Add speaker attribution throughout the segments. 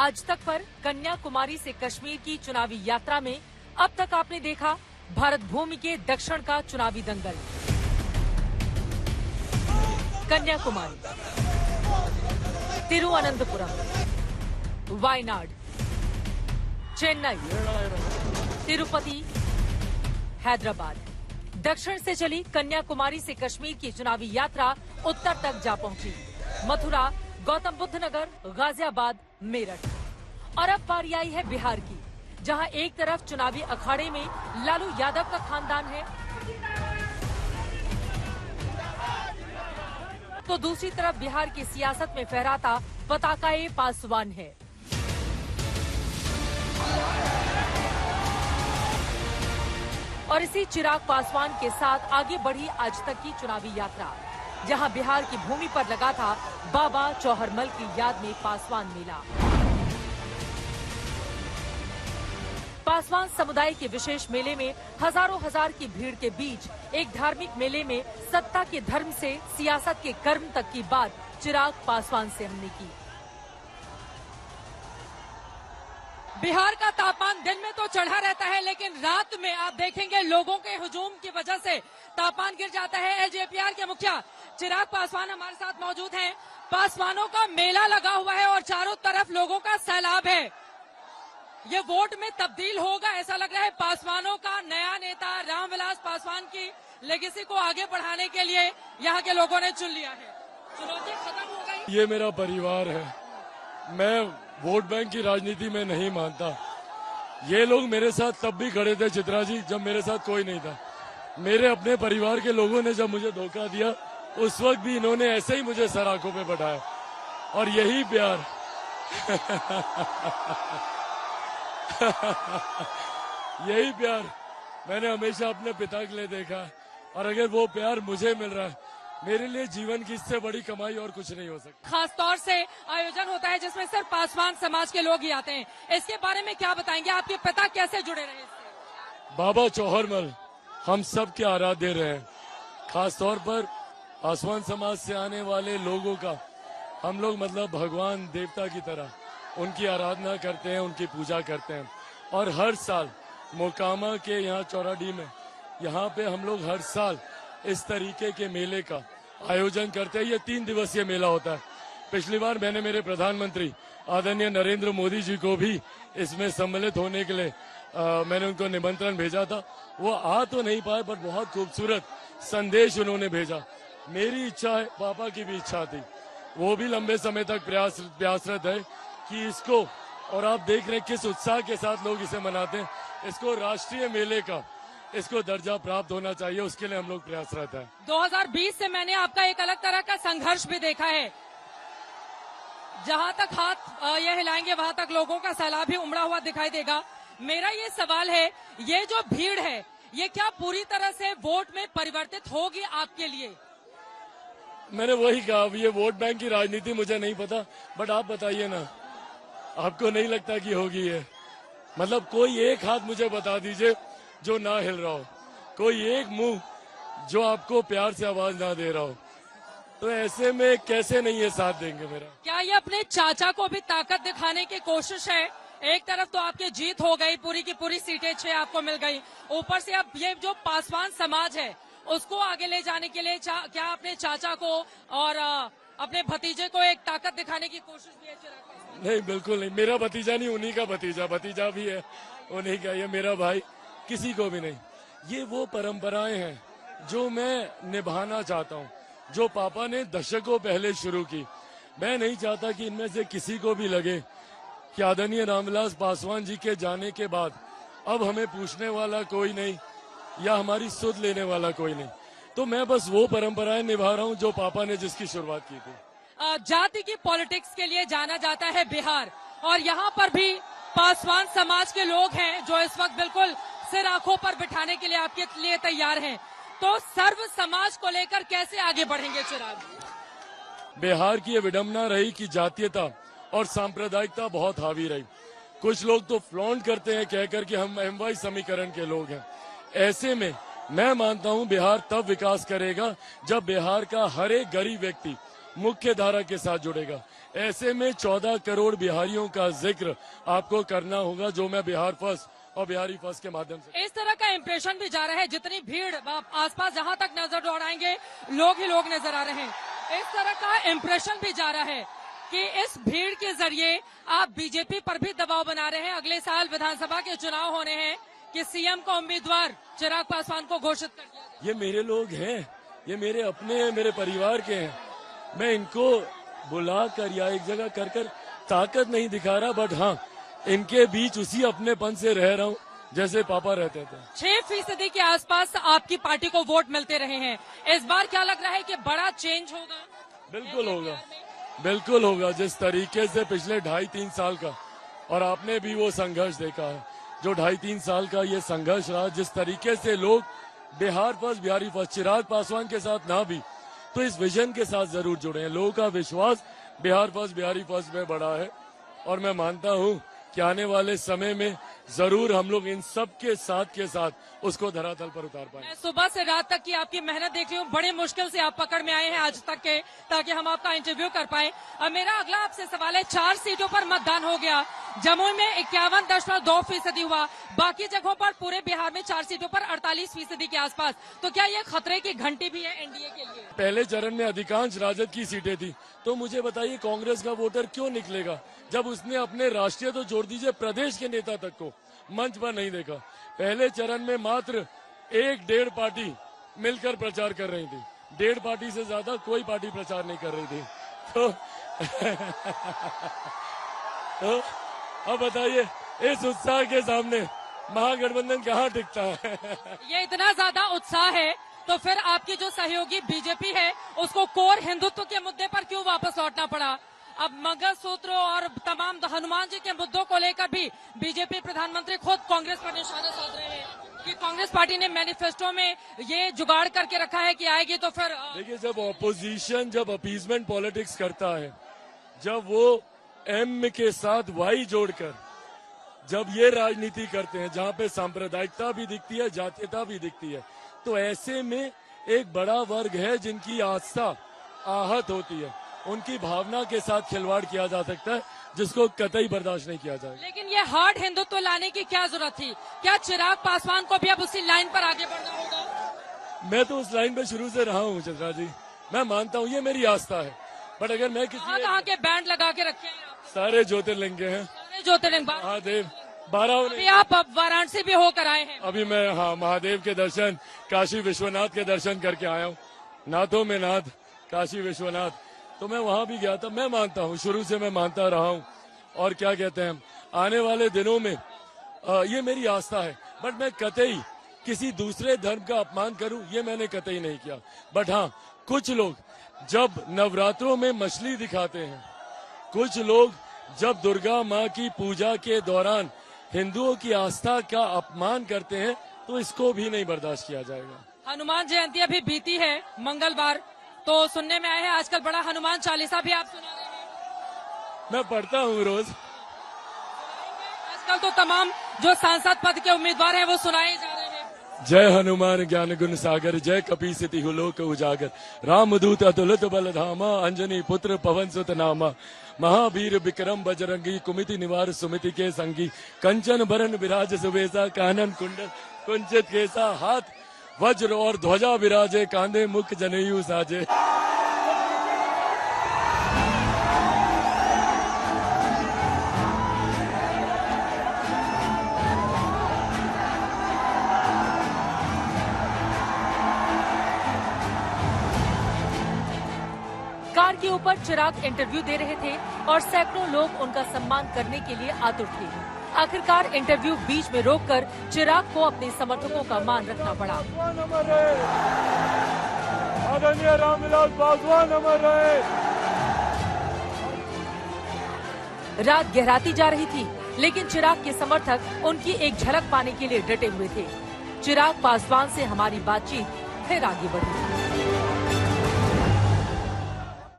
Speaker 1: आज तक पर कन्याकुमारी से कश्मीर की चुनावी यात्रा में अब तक आपने देखा भारत भूमि के दक्षिण का चुनावी दंगल। कन्याकुमारी, तिरुवनंतपुरम, वायनाड, चेन्नई, तिरुपति, हैदराबाद। दक्षिण से चली कन्याकुमारी से कश्मीर की चुनावी यात्रा उत्तर तक जा पहुंची। मथुरा, गौतम बुद्ध नगर, गाजियाबाद, मेरठ। और अब बारी आई है बिहार की, जहां एक तरफ चुनावी अखाड़े में लालू यादव का खानदान है, तो दूसरी तरफ बिहार की सियासत में फहराता पताकाए पासवान है। और इसी चिराग पासवान के साथ आगे बढ़ी आज तक की चुनावी यात्रा, जहां बिहार की भूमि पर लगा था बाबा चौहरमल की याद में पासवान मेला। पासवान समुदाय के विशेष मेले में हजारों हजार की भीड़ के बीच एक धार्मिक मेले में सत्ता के धर्म से सियासत के कर्म तक की बात चिराग पासवान से हमने की। बिहार का तापमान दिन में तो चढ़ा रहता है, लेकिन रात में आप देखेंगे लोगों के हुजूम की वजह से तापमान गिर जाता है। एलजेपीआर के मुखिया चिराग पासवान हमारे साथ मौजूद हैं। पासवानों का मेला लगा हुआ है और चारों तरफ लोगों का सैलाब है। ये वोट में तब्दील होगा ऐसा लग रहा है। पासवानों का नया नेता रामविलास पासवान की लेगेसी को आगे बढ़ाने के लिए यहाँ के लोगों ने चुन लिया है। चुनौती खत्म हो गई।
Speaker 2: ये मेरा परिवार है, मैं वोट बैंक की राजनीति में नहीं मानता। ये लोग मेरे साथ तब भी खड़े थे चित्रा जी, जब मेरे साथ कोई नहीं था। मेरे अपने परिवार के लोगों ने जब मुझे धोखा दिया, उस वक्त भी इन्होंने ऐसे ही मुझे सर आंखों पे बैठाया। और यही प्यार यही प्यार मैंने हमेशा अपने पिता के लिए देखा, और अगर वो प्यार मुझे मिल रहा है, मेरे लिए जीवन की इससे बड़ी कमाई और कुछ नहीं हो सकती।
Speaker 1: खास तौर से आयोजन होता है जिसमें सिर्फ पासवान समाज के लोग ही आते हैं। इसके बारे में क्या बताएंगे? आपके पिता कैसे जुड़े रहे इससे?
Speaker 2: बाबा चौहरमल हम सब के आराध्य रहे। खास तौर पर पासवान समाज से आने वाले लोगों का हम लोग मतलब भगवान देवता की तरह उनकी आराधना करते हैं, उनकी पूजा करते हैं। और हर साल मोकामा के यहाँ चौराडी में यहाँ पे हम लोग हर साल इस तरीके के मेले का आयोजन करते हैं। ये 3 दिवसीय मेला होता है। पिछली बार मैंने मेरे प्रधानमंत्री आदरणीय नरेंद्र मोदी जी को भी इसमें सम्मिलित होने के लिए मैंने उनको निमंत्रण भेजा था। वो आ तो नहीं पाए, बट बहुत खूबसूरत संदेश उन्होंने भेजा। मेरी इच्छा है, पापा की भी इच्छा थी, वो भी लंबे समय तक प्रयासरत है कि इसको, और आप देख रहे हैं किस उत्साह के साथ लोग इसे मनाते हैं, इसको राष्ट्रीय मेले का इसको दर्जा प्राप्त होना चाहिए। उसके लिए हम लोग प्रयासरत हैं।
Speaker 1: 2020 से मैंने आपका एक अलग तरह का संघर्ष भी देखा है। जहां तक हाथ ये हिलाएंगे वहां तक लोगों का सैलाब भी उमड़ा हुआ दिखाई देगा। मेरा ये सवाल है, ये जो भीड़ है ये क्या पूरी तरह से वोट में परिवर्तित होगी आपके लिए?
Speaker 2: मैंने वही कहा, ये वोट बैंक की राजनीति मुझे नहीं पता, बट आप बताइए ना, आपको नहीं लगता कि होगी ये? मतलब कोई एक हाथ मुझे बता दीजिए जो ना हिल रहा हो, कोई एक मुंह जो आपको प्यार से आवाज ना दे रहा हो, तो ऐसे में कैसे नहीं ये साथ देंगे मेरा?
Speaker 1: क्या ये अपने चाचा को भी ताकत दिखाने की कोशिश है? एक तरफ तो आपकी जीत हो गई, पूरी की पूरी सीटें 6 आपको मिल गई, ऊपर से अब ये जो पासवान समाज है उसको आगे ले जाने के लिए क्या अपने चाचा को और अपने भतीजे को एक ताकत दिखाने की कोशिश भी है चिराग पासवान?
Speaker 2: नहीं, बिल्कुल नहीं। मेरा भतीजा नहीं, उन्हीं का भतीजा भी है, उन्हीं का। ये मेरा भाई, किसी को भी नहीं। ये वो परंपराएं हैं जो मैं निभाना चाहता हूँ, जो पापा ने दशकों पहले शुरू की। मैं नहीं चाहता कि इनमें से किसी को भी लगे कि आदरणीय रामविलास पासवान जी के जाने के बाद अब हमें पूछने वाला कोई नहीं या हमारी सुध लेने वाला कोई नहीं। तो मैं बस वो परंपराएं निभा रहा हूँ जो पापा ने जिसकी शुरुआत की थी।
Speaker 1: जाति की पॉलिटिक्स के लिए जाना जाता है बिहार, और यहाँ पर भी पासवान समाज के लोग हैं जो इस वक्त बिल्कुल सिर आंखों पर बिठाने के लिए आपके लिए तैयार हैं। तो सर्व समाज को लेकर कैसे आगे बढ़ेंगे चिराग?
Speaker 2: बिहार की ये विडंबना रही कि जातीयता और सांप्रदायिकता बहुत हावी रही। कुछ लोग तो फ्लॉन्ट करते हैं कहकर कि हम एमवाई समीकरण के लोग हैं। ऐसे में मैं मानता हूं बिहार तब विकास करेगा जब बिहार का हर एक गरीब व्यक्ति मुख्य धारा के साथ जुड़ेगा। ऐसे में 14 करोड़ बिहारियों का जिक्र आपको करना होगा, जो मैं बिहार फर्स्ट और बिहारी फर्स्ट के माध्यम से।
Speaker 1: इस तरह का इंप्रेशन भी जा रहा है, जितनी भीड़ आसपास जहां तक नजर दौड़ाएंगे लोग ही लोग नजर आ रहे हैं। इस तरह का इंप्रेशन भी जा रहा है कि इस भीड़ के जरिए आप बीजेपी पर भी दबाव बना रहे हैं। अगले साल विधानसभा के चुनाव होने हैं कि सीएम का उम्मीदवार चिराग पासवान को घोषित कर दिया जाए।
Speaker 2: ये मेरे लोग हैं, ये मेरे अपने हैं, मेरे परिवार के हैं। मैं इनको बुला कर या एक जगह कर ताकत नहीं दिखा रहा, बट हाँ, इनके बीच उसी अपनेपन से रह रहा हूँ जैसे पापा रहते थे।
Speaker 1: 6% के आसपास आपकी पार्टी को वोट मिलते रहे हैं। इस बार क्या लग रहा है कि बड़ा चेंज होगा?
Speaker 2: बिल्कुल होगा, बिल्कुल होगा। जिस तरीके से पिछले 2.5-3 साल का, और आपने भी वो संघर्ष देखा है, जो 2.5-3 साल का ये संघर्ष रहा, जिस तरीके से लोग बिहार फर्स्ट बिहारी फर्स्ट चिराग पासवान के साथ ना भी तो इस विजन के साथ जरूर जुड़े हैं। लोगों का विश्वास बिहार फर्स्ट बिहारी फर्स्ट में बढ़ा है, और मैं मानता हूं कि आने वाले समय में जरूर हम लोग इन सब के साथ उसको धरातल पर उतार पाएंगे।
Speaker 1: मैं सुबह से रात तक की आपकी मेहनत देख रही हूँ, बड़े मुश्किल से आप पकड़ में आए हैं आज तक के, ताकि हम आपका इंटरव्यू कर पाए। अब मेरा अगला आपसे सवाल है, 4 सीटों पर मतदान हो गया, जमुई में 51.2% हुआ, बाकी जगहों पर पूरे बिहार में 4 सीटों पर 48% के आसपास। तो क्या ये खतरे की घंटी भी है एनडीए के लिए?
Speaker 2: पहले चरण में अधिकांश राजद की सीटें थी, तो मुझे बताइए कांग्रेस का वोटर क्यों निकलेगा, जब उसने अपने राष्ट्रीय तो जोड़ दीजिए प्रदेश के नेता तक को मंच पर नहीं देखा। पहले चरण में मात्र 1-1.5 पार्टी मिलकर प्रचार कर रही थी, 1.5 पार्टी से ज्यादा कोई पार्टी प्रचार नहीं कर रही थी। तो अब बताइए, इस उत्साह के सामने महागठबंधन कहाँ टिकता है?
Speaker 1: ये इतना ज्यादा उत्साह है, तो फिर आपकी जो सहयोगी बीजेपी है उसको कोर हिंदुत्व के मुद्दे पर क्यों वापस लौटना पड़ा? अब मंगलसूत्र और तमाम हनुमान जी के मुद्दों को लेकर भी बीजेपी प्रधानमंत्री खुद कांग्रेस पर निशाना साध रहे हैं कि कांग्रेस पार्टी ने मैनिफेस्टो में ये जुगाड़ करके रखा है कि आएगी तो फिर।
Speaker 2: देखिए, जब ऑपोजिशन जब अपीजमेंट पॉलिटिक्स करता है, जब वो एम के साथ वाई जोड़कर जब ये राजनीति करते हैं जहां पे सांप्रदायिकता भी दिखती है, जातीयता भी दिखती है, तो ऐसे में एक बड़ा वर्ग है जिनकी आस्था आहत होती है, उनकी भावना के साथ खिलवाड़ किया जा सकता है, जिसको कतई बर्दाश्त नहीं किया जाएगा।
Speaker 1: लेकिन ये हार्ड हिंदुत्व लाने की क्या जरूरत थी? क्या चिराग पासवान को भी अब उसी लाइन पर आगे बढ़ना होगा?
Speaker 2: मैं तो उस लाइन पे शुरू से रहा हूँ चित्रा जी, मैं मानता हूँ, ये मेरी आस्था है। बट अगर मैं
Speaker 1: कहाँ के बैंड लगा के रखे हैं?
Speaker 2: सारे ज्योतिर्लिंग के हैं,
Speaker 1: सारे ज्योतिर्लिंग,
Speaker 2: महादेव 12।
Speaker 1: अभी आप वाराणसी भी होकर आए हैं।
Speaker 2: अभी मैं महादेव के दर्शन, काशी विश्वनाथ के दर्शन करके आया हूँ, नाथों में नाथ काशी विश्वनाथ, तो मैं वहां भी गया था। मैं मानता हूँ, शुरू से मैं मानता रहा हूँ, और क्या कहते हैं, आने वाले दिनों में ये मेरी आस्था है। बट मैं कतई किसी दूसरे धर्म का अपमान करूं, ये मैंने कतई नहीं किया। बट हाँ, कुछ लोग जब नवरात्रों में मछली दिखाते हैं, कुछ लोग जब दुर्गा माँ की पूजा के दौरान हिंदुओं की आस्था का अपमान करते हैं, तो इसको भी नहीं बर्दाश्त किया जाएगा।
Speaker 1: हनुमान जयंती अभी बीती है मंगलवार, तो सुनने में आया है आजकल बड़ा हनुमान चालीसा भी आप सुना रहे हैं।
Speaker 2: मैं पढ़ता हूँ रोज।
Speaker 1: आजकल तो तमाम जो सांसद पद के उम्मीदवार हैं वो सुनाए जा रहे हैं।
Speaker 2: जय हनुमान ज्ञान गुण सागर, जय कपी सिति हुलोक उजागर, रामदूत अतुलित बल धामा, अंजनी पुत्र पवन सुत नामा, महावीर विक्रम बजरंगी, कुमिति निवार सुमिति के संगी, कंचन बरन विराज सुबेसा, कानन कुंडल कुंचित केसा, हाथ वज्र और ध्वजा विराजे, कांधे मुख जनेयू साजे।
Speaker 1: कार के ऊपर चिराग इंटरव्यू दे रहे थे और सैकड़ों लोग उनका सम्मान करने के लिए आतुर थे। आखिरकार इंटरव्यू बीच में रोककर चिराग को अपने समर्थकों का मान रखना पड़ा।
Speaker 2: आदरणीय रामविलास पासवान अमर रहे।
Speaker 1: रात गहराती जा रही थी, लेकिन चिराग के समर्थक उनकी एक झलक पाने के लिए डटे हुए थे। चिराग पासवान से हमारी बातचीत फिर आगे बढ़ी।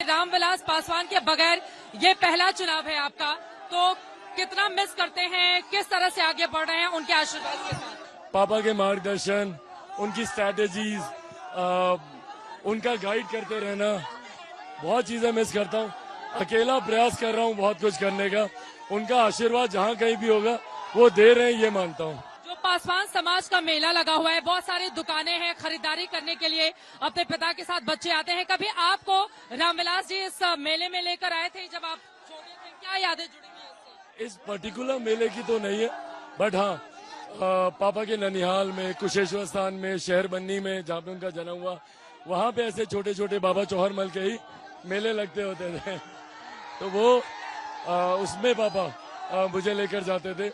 Speaker 1: रामविलास पासवान के बगैर ये पहला चुनाव है आपका, तो कितना मिस करते हैं, किस तरह से आगे बढ़ रहे हैं उनके आशीर्वाद के साथ?
Speaker 2: पापा के मार्गदर्शन, उनकी स्ट्रैटेजीज, उनका गाइड करते रहना, बहुत चीजें मिस करता हूँ। अकेला प्रयास कर रहा हूँ बहुत कुछ करने का। उनका आशीर्वाद जहाँ कहीं भी होगा वो दे रहे हैं, ये मानता हूँ।
Speaker 1: जो पासवान समाज का मेला लगा हुआ है, बहुत सारी दुकानें हैं, खरीदारी करने के लिए अपने पिता के साथ बच्चे आते हैं। कभी आपको रामविलास जी इस मेले में लेकर आए थे जब आप छोटे थे? क्या यादें जुड़ी हुई हैं इससे?
Speaker 2: इस पर्टिकुलर मेले की तो नहीं है, बट हाँ पापा के ननिहाल में, कुशेश्वर स्थान में, शहर बन्नी में जहाँ पे उनका जन्म हुआ, वहाँ पे ऐसे छोटे छोटे बाबा चौहरमल के ही मेले लगते होते थे। तो वो उसमें पापा मुझे लेकर जाते थे।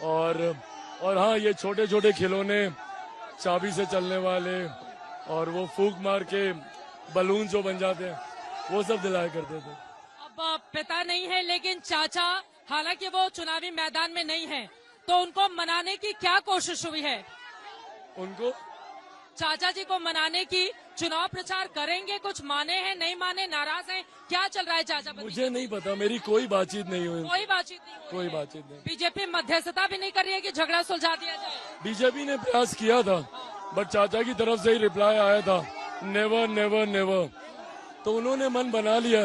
Speaker 2: और हाँ, ये छोटे छोटे खिलौने, चाबी से चलने वाले और वो फूंक मार के बलून जो बन जाते हैं, वो सब दिलाया करते थे।
Speaker 1: अब पिता नहीं है लेकिन चाचा, हालांकि वो चुनावी मैदान में नहीं है, तो उनको मनाने की क्या कोशिश हुई है?
Speaker 2: उनको
Speaker 1: चाचा जी को मनाने की चुनाव प्रचार करेंगे? कुछ माने हैं, नहीं माने, नाराज हैं? क्या चल रहा है चाचा बनी?
Speaker 2: मुझे नहीं पता, मेरी कोई बातचीत नहीं हुई।
Speaker 1: कोई बातचीत नहीं हुई
Speaker 2: कोई
Speaker 1: है।
Speaker 2: बातचीत नहीं।
Speaker 1: बीजेपी मध्यस्थता भी नहीं कर रही है कि झगड़ा सुलझा दिया जाए?
Speaker 2: बीजेपी ने प्रयास किया था, बट चाचा की तरफ से ही रिप्लाई आया था, नेवर नेवर नेवर। तो उन्होंने मन बना लिया।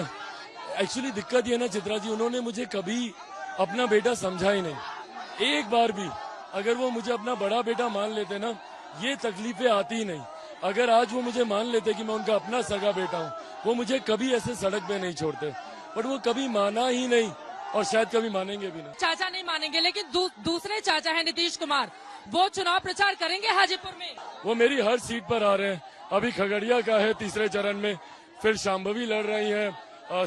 Speaker 2: एक्चुअली दिक्कत ये ना चित्रा जी, उन्होंने मुझे कभी अपना बेटा समझा ही नहीं। एक बार भी अगर वो मुझे अपना बड़ा बेटा मान लेते ना, ये तकलीफें आती ही नहीं। अगर आज वो मुझे मान लेते कि मैं उनका अपना सगा बेटा हूँ, वो मुझे कभी ऐसे सड़क पे नहीं छोड़ते। बट वो कभी माना ही नहीं और शायद कभी मानेंगे भी नहीं।
Speaker 1: चाचा नहीं मानेंगे, लेकिन दूसरे चाचा हैं नीतीश कुमार, वो चुनाव प्रचार करेंगे हाजीपुर में?
Speaker 2: वो मेरी हर सीट पर आ रहे हैं। अभी खगड़िया का है तीसरे चरण में, फिर शांभवी लड़ रही है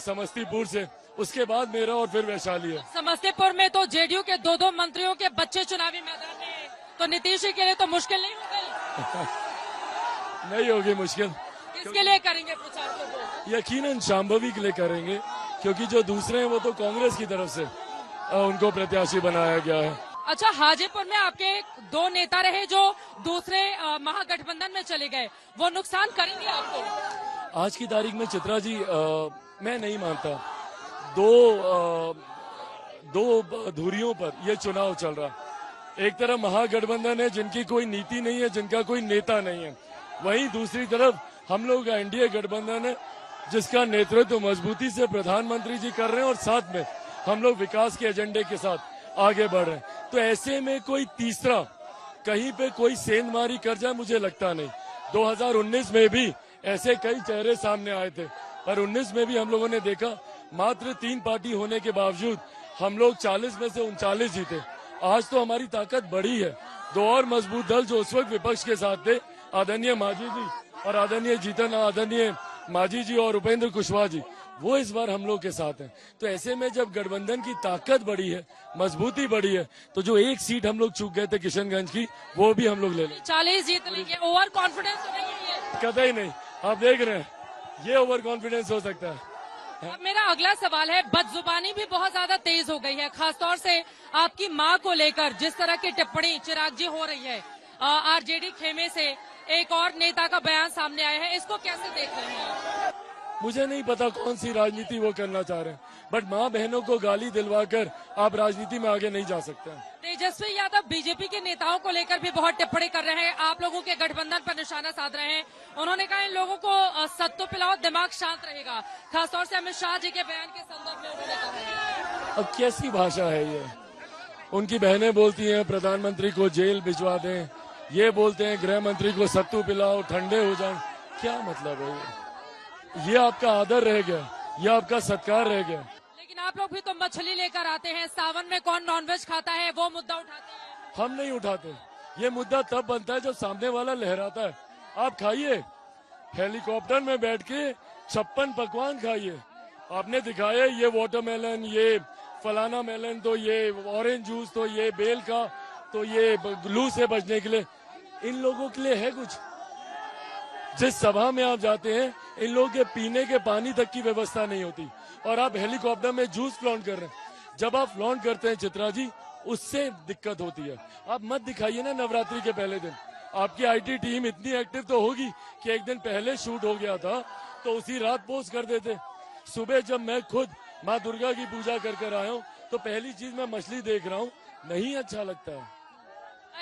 Speaker 2: समस्तीपुर से, उसके बाद मेरा और फिर वैशाली है।
Speaker 1: समस्तीपुर में तो जेडीयू के दो मंत्रियों के बच्चे चुनावी मैदान में हैं, तो नीतीश जी के लिए तो मुश्किल नहीं हो गई?
Speaker 2: नहीं होगी मुश्किल।
Speaker 1: किसके लिए करेंगे प्रचार? तो
Speaker 2: यकीनन शांभवी के लिए करेंगे, क्योंकि जो दूसरे हैं वो तो कांग्रेस की तरफ से उनको प्रत्याशी बनाया गया है।
Speaker 1: अच्छा, हाजीपुर में आपके दो नेता रहे जो दूसरे महागठबंधन में चले गए, वो नुकसान करेंगे आपको?
Speaker 2: आज की तारीख में चित्रा जी मैं नहीं मानता। दो धुरियों पर ये चुनाव चल रहा। एक तरफ महागठबंधन है जिनकी कोई नीति नहीं है, जिनका कोई नेता नहीं है। वहीं दूसरी तरफ हम लोग का एनडीए गठबंधन है जिसका नेतृत्व मजबूती से प्रधानमंत्री जी कर रहे हैं और साथ में हम लोग विकास के एजेंडे के साथ आगे बढ़ रहे हैं। तो ऐसे में कोई तीसरा कहीं पे कोई सेंधमारी कर जाए, मुझे लगता नहीं। 2019 में भी ऐसे कई चेहरे सामने आए थे, पर 19 में भी हम लोगों ने देखा मात्र 3 पार्टी होने के बावजूद हम लोग 40 में से 39 जीते। आज तो हमारी ताकत बढ़ी है। 2 और मजबूत दल जो उस वक्त विपक्ष के साथ थे, आदरणीय मांझी जी और आदरणीय मांझी जी और उपेंद्र कुशवाहा जी, वो इस बार हम लोग के साथ हैं। तो ऐसे में जब गठबंधन की ताकत बढ़ी है, मजबूती बढ़ी है, तो जो एक सीट हम लोग चूक गए थे किशनगंज की, वो भी हम लोग ले लें।
Speaker 1: 40 जीत लेंगे। ओवर कॉन्फिडेंस तो नहीं है?
Speaker 2: कतई नहीं। आप देख रहे हैं, ये ओवर कॉन्फिडेंस हो सकता है।
Speaker 1: अब मेरा अगला सवाल है, बदजुबानी भी बहुत ज्यादा तेज हो गई है, खासतौर से आपकी मां को लेकर जिस तरह की टिप्पणी चिराग जी हो रही है। आरजेडी खेमे से एक और नेता का बयान सामने आया है, इसको कैसे देख रहे हैं?
Speaker 2: मुझे नहीं पता कौन सी राजनीति वो करना चाह रहे हैं, बट माँ बहनों को गाली दिलवाकर आप राजनीति में आगे नहीं जा सकते हैं।
Speaker 1: तेजस्वी यादव बीजेपी के नेताओं को लेकर भी बहुत टिप्पणी कर रहे हैं, आप लोगों के गठबंधन पर निशाना साध रहे हैं। उन्होंने कहा इन लोगों को सत्तू पिलाओ, दिमाग शांत रहेगा। खासतौर से अमित शाह जी के बयान के संदर्भ में उन्होंने कहा।
Speaker 2: अब कैसी भाषा है ये? उनकी बहनें बोलती हैं प्रधानमंत्री को जेल भिजवा दें, ये बोलते हैं गृह मंत्री को सत्तू पिलाओ ठंडे हो जाएं। क्या मतलब है ये आपका आदर रह गया, ये आपका सत्कार रह गया।
Speaker 1: लेकिन आप लोग भी तो मछली लेकर आते हैं, सावन में कौन नॉनवेज खाता है, वो मुद्दा उठाते हैं।
Speaker 2: हम नहीं उठाते। ये मुद्दा तब बनता है जब सामने वाला लहराता है। आप खाइए, हेलीकॉप्टर में बैठ के 56 पकवान खाइए। आपने दिखाया ये वाटरमेलन, ये फलाना मेलन, तो ये ऑरेंज जूस, तो ये बेल का, तो ये लू से बचने के लिए। इन लोगों के लिए है कुछ? जिस सभा में आप जाते हैं, इन लोगों के पीने के पानी तक की व्यवस्था नहीं होती और आप हेलीकॉप्टर में जूस फ्लॉन्ट कर रहे हैं। जब आप फ्लॉन्ट करते हैं चित्रा जी, उससे दिक्कत होती है। आप मत दिखाइए ना नवरात्रि के पहले दिन। आपकी आईटी टीम इतनी एक्टिव तो होगी कि एक दिन पहले शूट हो गया था तो उसी रात पोस्ट कर देते। सुबह जब मैं खुद माँ दुर्गा की पूजा कर आया हूँ तो पहली चीज मैं मछली देख रहा हूँ, नहीं अच्छा लगता है।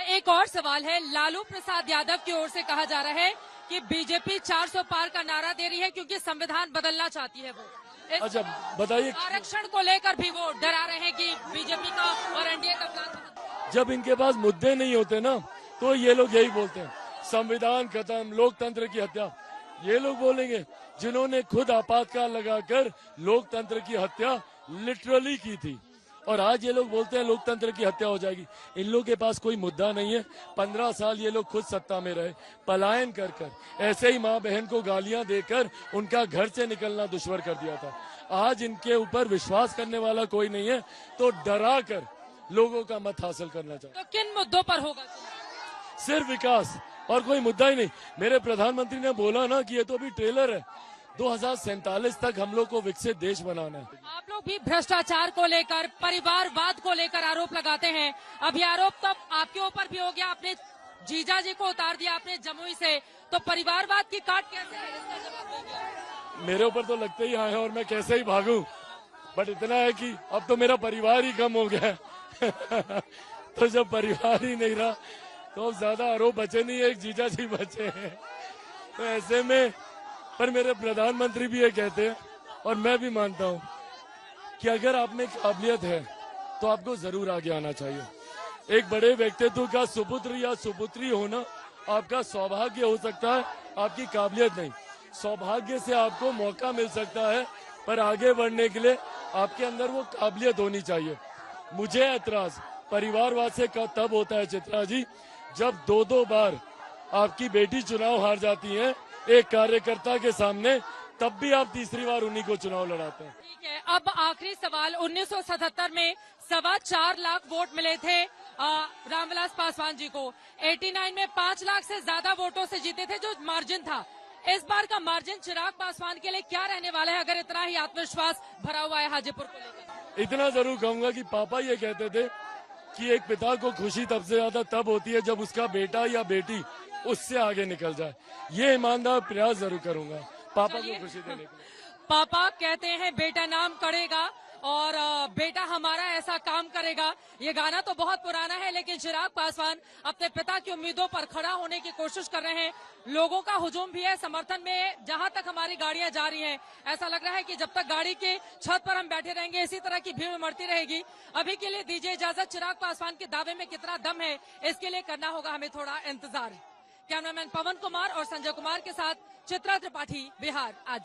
Speaker 1: एक और सवाल है, लालू प्रसाद यादव की ओर से कहा जा रहा है कि बीजेपी 400 पार का नारा दे रही है क्योंकि संविधान बदलना चाहती है वो।
Speaker 2: अच्छा बताइए,
Speaker 1: आरक्षण को लेकर भी वो डरा रहे हैं कि बीजेपी का और एनडीए का प्लान।
Speaker 2: जब इनके पास मुद्दे नहीं होते ना तो ये लोग यही बोलते हैं, संविधान खत्म, लोकतंत्र की हत्या। ये लोग बोलेंगे जिन्होंने खुद आपातकाल लगाकर लोकतंत्र की हत्या लिटरली की थी, और आज ये लोग बोलते हैं लोकतंत्र की हत्या हो जाएगी। इन लोगों के पास कोई मुद्दा नहीं है। 15 साल ये लोग खुद सत्ता में रहे, पलायन कर कर, ऐसे ही माँ बहन को गालियां देकर उनका घर से निकलना दुश्वार कर दिया था। आज इनके ऊपर विश्वास करने वाला कोई नहीं है, तो डरा कर लोगों का मत हासिल करना चाहिए।
Speaker 1: तो किन मुद्दों पर होगा?
Speaker 2: सिर्फ विकास और कोई मुद्दा ही नहीं। मेरे प्रधानमंत्री ने बोला ना कि ये तो अभी ट्रेलर है, 2047 तक हम लोग को विकसित देश बनाना है।
Speaker 1: आप लोग भी भ्रष्टाचार को लेकर, परिवारवाद को लेकर आरोप लगाते हैं। अभी आरोप तो आपके ऊपर भी हो गया, आपने जीजा जी को उतार दिया आपने जमुई से, तो परिवारवाद की काट कैसे है, इसका जवाब दीजिए।
Speaker 2: मेरे ऊपर तो लगते ही आए और मैं कैसे ही भागूं, बट इतना है कि अब तो मेरा परिवार ही कम हो गया तो जब परिवार ही नहीं रहा तो अब ज्यादा आरोप बचे नहीं है, एक जीजा जी बचे हैं। तो ऐसे में पर मेरे प्रधानमंत्री भी ये कहते हैं और मैं भी मानता हूं कि अगर आप में काबिलियत है तो आपको जरूर आगे आना चाहिए। एक बड़े व्यक्तित्व का सुपुत्र या सुपुत्री होना आपका सौभाग्य हो सकता है, आपकी काबिलियत नहीं। सौभाग्य से आपको मौका मिल सकता है, पर आगे बढ़ने के लिए आपके अंदर वो काबिलियत होनी चाहिए। मुझे ऐतराज परिवारवाद से तब होता है चित्रा जी, जब 2-2 बार आपकी बेटी चुनाव हार जाती है एक कार्यकर्ता के सामने, तब भी आप तीसरी बार उन्हीं को चुनाव लड़ाते हैं।
Speaker 1: ठीक है, अब आखिरी सवाल। 1977 में 4.25 लाख वोट मिले थे रामविलास पासवान जी को। 89 में 5 लाख से ज्यादा वोटों से जीते थे, जो मार्जिन था। इस बार का मार्जिन चिराग पासवान के लिए क्या रहने वाला है, अगर इतना ही आत्मविश्वास भरा हुआ है हाजीपुर को लेकर?
Speaker 2: इतना जरूर कहूंगा कि पापा ये कहते थे कि एक पिता को खुशी तब से ज्यादा तब होती है जब उसका बेटा या बेटी उससे आगे निकल जाए। ये ईमानदार प्रयास जरूर करूंगा पापा को खुशी देने के लिए।
Speaker 1: पापा कहते हैं बेटा नाम करेगा और बेटा हमारा ऐसा काम करेगा। ये गाना तो बहुत पुराना है, लेकिन चिराग पासवान अपने पिता की उम्मीदों पर खड़ा होने की कोशिश कर रहे हैं। लोगों का हुजूम भी है समर्थन में। जहां तक हमारी गाड़ियां जा रही हैं, ऐसा लग रहा है कि जब तक गाड़ी के छत पर हम बैठे रहेंगे इसी तरह की भीड़ बढ़ती रहेगी। अभी के लिए दीजिए इजाजत। चिराग पासवान के दावे में कितना दम है, इसके लिए करना होगा हमें थोड़ा इंतजार। कैमरामैन पवन कुमार और संजय कुमार के साथ चित्रा त्रिपाठी, बिहार आज।